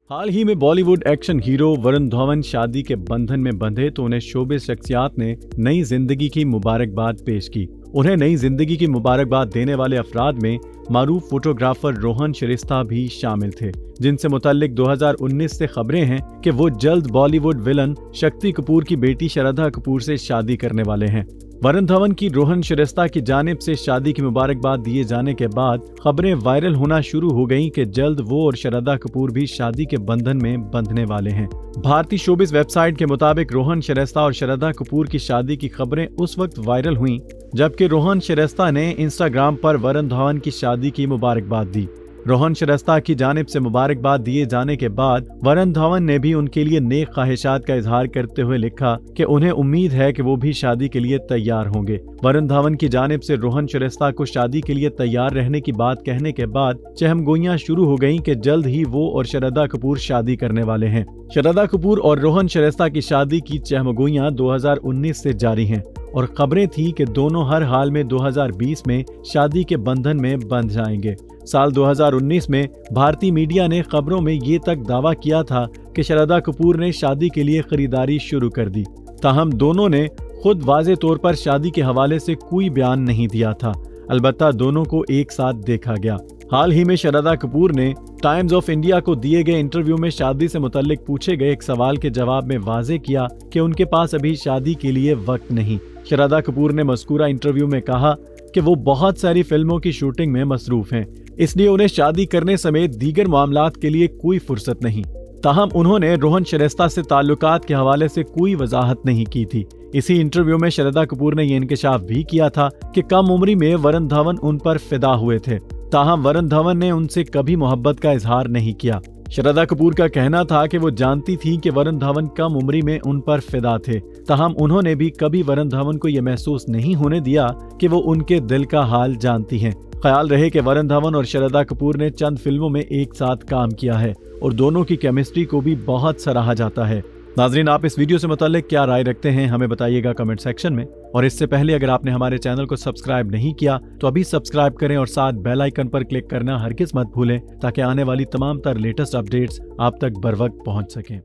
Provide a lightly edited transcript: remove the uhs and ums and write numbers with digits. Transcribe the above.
हाल ही में Bollywood action hero Varun Dhawan शादी के बंधन में बंधे तो उन्हें शोबिज़ शख्सियात ने नई जिंदगी की मुबारकबाद पेश की। उन्हें नई जिंदगी की मुबारकबाद देने वाले अफराद में मारूफ फोटोग्राफर रोहन शिरिस्ता भी शामिल थे, जिनसे मुतल्लिक 2019 से खबरें हैं कि वो जल्द बॉलीवुड विलन शक्ति कपूर की बेटी श्रद्धा कपूर से शादी करने वाले हैं। वरुण धवन की रोहन शिरिस्ता की जानिब से शादी की मुबारकबाद दिए जाने के बाद खबरें वायरल होना शुरू हो गईं कि जल्द वो और श्रद्धा कपूर भी शादी के बंधन में बंधने वाले हैं। भारतीय शोबिज़ वेबसाइट के मुताबिक रोहन शिरिस्ता और श्रद्धा कपूर की शादी की खबरें उस वक्त वायरल हुईं जबकि रोहन शिरिस्ता ने इंस्टाग्राम पर वरुण धवन की शादी की मुबारकबाद दी। रोहन शिरिस्ता की जानिब से मुबारकबाद दिए जाने के बाद वरुण धवन ने भी उनके लिए नेक ख्वाहिशात का इजहार करते हुए लिखा कि उन्हें उम्मीद है कि वो भी शादी के लिए तैयार होंगे। वरुण धवन की जानिब से रोहन शिरिस्ता को शादी के लिए तैयार रहने की बात कहने के बाद चहमगोइयां शुरू हो गईं कि जल्द ही वो और श्रद्धा कपूर शादी करने वाले हैं। श्रद्धा कपूर और रोहन शिरिस्ता की शादी की चहमगोइयां 2019 से जारी हैं और खबरें थी कि दोनों हर हाल में 2020 में शादी के बंधन में बंध जाएंगे। साल 2019 में भारतीय मीडिया ने खबरों में ये तक दावा किया था कि श्रद्धा कपूर ने शादी के लिए खरीदारी शुरू कर दी, ताहम दोनों ने खुद वाज़े तौर पर शादी के हवाले से कोई बयान नहीं दिया था। अलबत्ता दोनों को एक साथ देखा गया। हाल ही में श्रद्धा कपूर ने टाइम्स ऑफ इंडिया को दिए गए इंटरव्यू में शादी से मुतल्लिक पूछे गए एक सवाल के जवाब में वाज़े किया कि उनके पास अभी शादी के लिए वक्त नहीं। श्रद्धा कपूर ने मज़कूरा इंटरव्यू में कहा कि वो बहुत सारी फिल्मों की शूटिंग में मसरूफ हैं, इसलिए उन्हें शादी करने समेत दीगर मामलात के लिए कोई फुर्सत नहीं। ताहम उन्होंने रोहन शिरिस्ता से ताल्लुकात के हवाले से कोई वजाहत नहीं की थी। इसी इंटरव्यू में श्रद्धा कपूर ने यह इंकशाफ भी किया था कि कम उम्री में वरुण धवन उन पर फिदा हुए थे, ताहम वरुण धवन ने उनसे कभी मोहब्बत का इजहार नहीं किया। श्रद्धा कपूर का कहना था कि वो जानती थी कि वरुण धवन कम उम्री में उन पर फिदा थे, ताहम उन्होंने भी कभी वरुण धवन को यह महसूस नहीं होने दिया कि वो उनके दिल का हाल जानती हैं। ख्याल रहे कि वरुण धवन और श्रद्धा कपूर ने चंद फिल्मों में एक साथ काम किया है और दोनों की केमिस्ट्री को भी बहुत सराहा जाता है। नाजरीन, आप इस वीडियो से मुताल्लिक क्या राय रखते हैं हमें बताइएगा कमेंट सेक्शन में। और इससे पहले अगर आपने हमारे चैनल को सब्सक्राइब नहीं किया तो अभी सब्सक्राइब करें और साथ बेल आइकन पर क्लिक करना हरगिज मत भूलें ताकि आने वाली तमाम तर लेटेस्ट अपडेट्स आप तक बर वक्त पहुंच सकें।